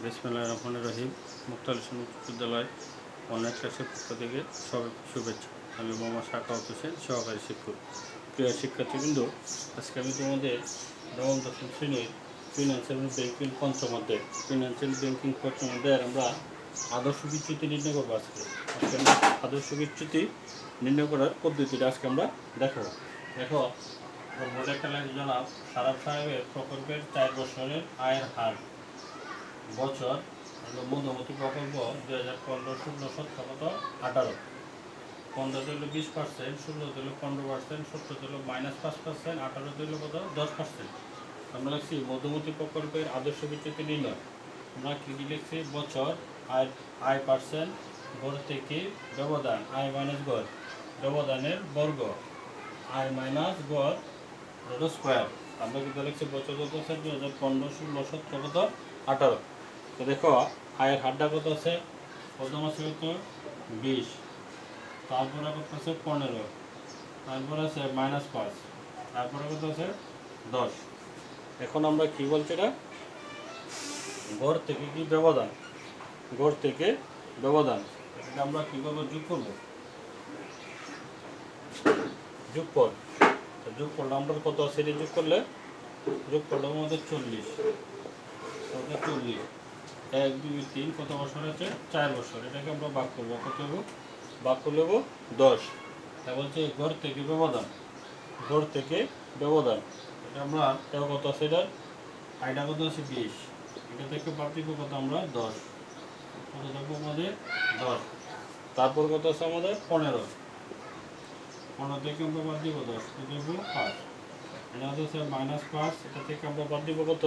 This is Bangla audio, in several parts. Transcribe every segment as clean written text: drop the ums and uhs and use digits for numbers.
বিসমিল্লাহির রহমানির রহিম। মুক্তাল হোসেন উচ্চ বিদ্যালয় অনলাইন ক্লাসের পক্ষ থেকে সবাইকে শুভেচ্ছা। আমি মোহাম্মদ শাখাওয়াত হোসেন, সহকারী শিক্ষক। প্রিয় শিক্ষার্থীবৃন্দ, আজকে আমি তোমাদের নবম দশম শ্রেণীর ফিনান্সিয়াল ব্যাংকিং পঞ্চম অধ্যায় ফিনান্সিয়াল ব্যাংকিং পঞ্চম অধ্যায়ের আমরা আদর্শ বিচ্যুতি নির্ণয় করবো। আজকে আমরা আদর্শ বিচ্যুতি নির্ণয় করার পদ্ধতিটা আজকে আমরা দেখাবো। দেখো, বোর্ডে খেলা জনাব সারাফ সাহেবের প্রকল্পের 4 বছরের আয়ের হার বছর মধ্যবর্তী প্রকল্প 2015-16 18, 15 হলো 20%, 16 হলো 15%, 17 হলো -5%, 18 হলো কত 10%। আমরা লিখছি মধ্যবর্তী প্রকল্পের আদর্শ বিচ্যুতি নির্ণয়। আমরা কি লিখছি? বছর, আয় পার্সেন্ট, গড় থেকে ব্যবধান, আয় মাইনাস গড়, ব্যবধানের বর্গ, আয় মাইনাস গড় স্কোয়ার। আমরা কিন্তু লিখছি বছর কত আছে? 2015-16 18। তো দেখো, আয়ের হারটা কত আছে? প্রথম আছে কত? 20, তারপরে কত আছে? 15, তারপরে আছে -5, তারপরে কত আছে? 10। এখন আমরা কি বলছি? এটা গড় থেকে কি ব্যবধান, গড় থেকে ব্যবধান। এটা আমরা কি করবো? যোগ করবো, যোগফল। তো যোগফল আমরা কত আছে? এটা যোগ করলে যোগফলটা আমাদের 40, 1 2 3 কত বছর আছে? 4 বছর। এটাকে আমরা ভাগ করবো, কত হবো? ভাগ করলে হবো 10। তা বলছে গড় থেকে ব্যবধান, গড় থেকে ব্যবধান। এটা আমরা এটা কত আছে? এটার আয়টা কত আছে? 20, এটা থেকে বাদ দিব কত? আমরা 10। কত থাকবো আমাদের? 10। তারপর কত আছে আমাদের? 15, 15 থেকে আমরা বাদ দিব 10, কত দেবো? 5। এটা হচ্ছে -5, এটা থেকে আমরা বাদ দিব কত?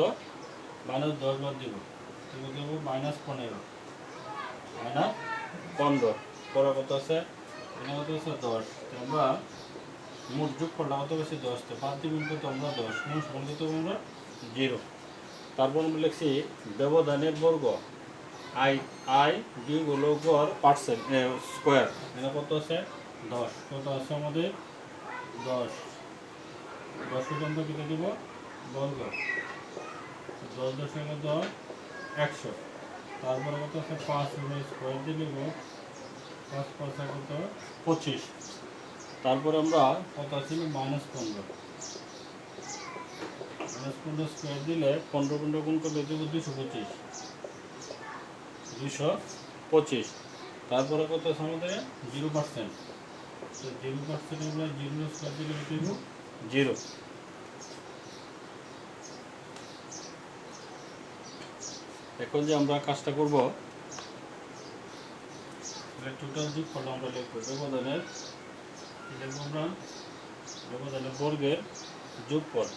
-10 বাদ দিব, কত দেবো? -15, -15। পরে কত আছে? এটা কত আছে? 10। আমরা মোট যোগ করলাম কত বেশি? 10। বাদ দিবেন কত? আমরা 10, মোট সমান কত? আমরা 0। তারপর আমরা লিখছি ব্যবধানের বর্গ, আই বিয়োগ হলো গড় পার্সেন্ট স্কোয়ার। এটা কত আছে? 10। কত আছে আমাদের? 10। 10 আমরা কেটে দেব বর্গ, 10 10 কত? 100। তারপরে কত আছে? 5 স্কোয়ার দিয়ে দেবো, 5 5 কত? 25। তারপরে আমরা কত ছিল? -15, -15 স্কোয়ার দিলে 15 15 গুণ করলে দেবো 225, 225। তারপরে কত আছে আমাদের? 0%। তো 0% আমরা 0 স্কোয়ার দিলে দেবো 0। এখন যে আমরা কাজটা করব, টোটাল যোগ করলে আমরা লিখবো ব্যবধানের, লিখবো আমরা ব্যবধানের বর্গের যোগফল,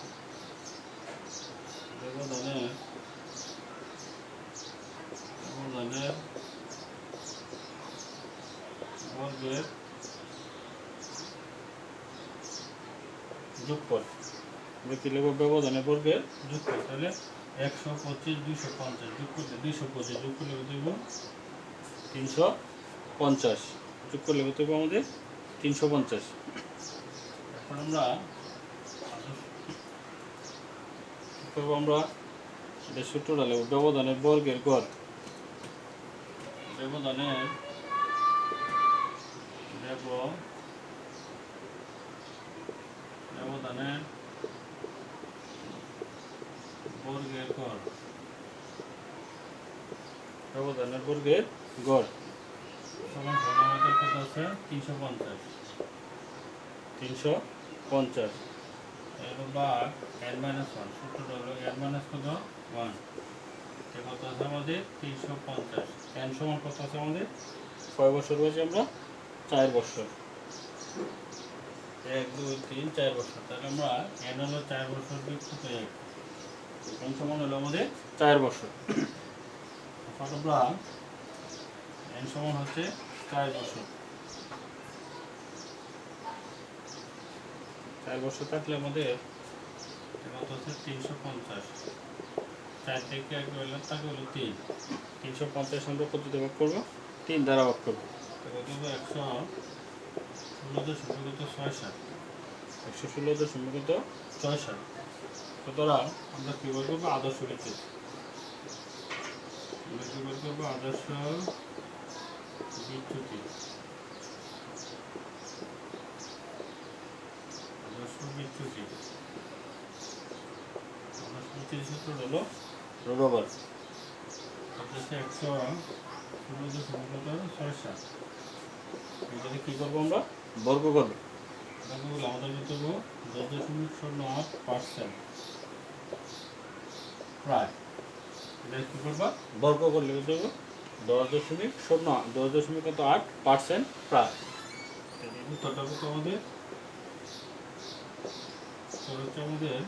ব্যবধানের বর্গের যোগফল। আমরা কি লিখবো? ব্যবধানের বর্গের যোগফল। তাহলে 125 250 যোগ করলে 225, যোগ করলে দেব 350, যোগ করলে কত হবে আমাদের? 350। এখন আমরা করবো, আমরা এটা সূত্রটা লিখব ব্যবধানের বর্গের গড়, ব্যবধানের ব্যবধানের বর্গের গড়, ব্যবধানের বর্গের গড় সমান আমাদের কত আছে? 350, 350 এর ভাগ n-1, সূত্রটা হলো n- কত? 1। কত আছে আমাদের? 350। n সমান কত আছে আমাদের? কয় বছর হয়েছে? আমরা 4 বছর। 1 2 3 4 বছর। তাহলে আমরা n হলো 4 বছর বিয়োগ কত? 1, n সমান হলো আমাদের 4 বছর। এখন আমরা n সমান হচ্ছে 4 বছর। 4 বছর থাকলে আমাদের কত হচ্ছে? 350। 4 থেকে 1 গেলে থাকে হলো 3, 350 আমরা কত দিয়ে ভাগ করবো? 3 দ্বারা ভাগ করবো। কত দেবো? 116.67, 116.67। সুতরাং আমরা কী বলবো? আদর্শ বিচ্যুতি। আমরা কি বের করবো? আদর্শ বিচ্যুতি। আদর্শ বিচ্যুতি সূত্র হলো রোড ওভার হচ্ছে 116.67। এটাকে কী করবো আমরা? বর্গ করবো। বর্গগুলো আমাদের কী করবো? 10.08% প্রায়। এটা কী করবো? বর্গ করলে কী করবো? 10.08% প্রায়। উত্তরটা কত আমাদের? উত্তর হচ্ছে আমাদের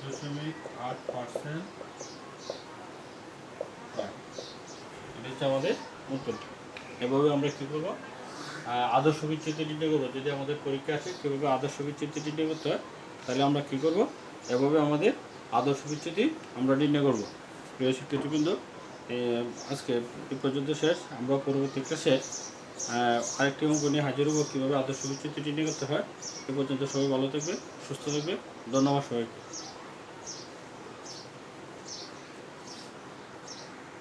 10.8% প্রায়। এটা হচ্ছে আমাদের উত্তর। এভাবে আমরা কী করবো? আদর্শ বিচ্যুতি নির্ণয় করবো। যদি আমাদের পরীক্ষা আছে কীভাবে আদর্শ বিচ্যুতি নির্ণয় করতে হয়, তাহলে আমরা কী করবো? এভাবে আমাদের আদর্শ বিচ্যুতি আমরা নির্ণয় করবো। প্রিয় শিক্ষার্থীবৃন্দ, আজকে এই পর্যন্ত শেষ। আমরা পরবর্তী ক্লাসে আরেকটি অঙ্ক নিয়ে হাজির হবো, কীভাবে আদর্শ বিচ্যুতি নির্ণয় করতে হয়। এ পর্যন্ত সবাই ভালো থাকবে, সুস্থ থাকবে। ধন্যবাদ সবাইকে।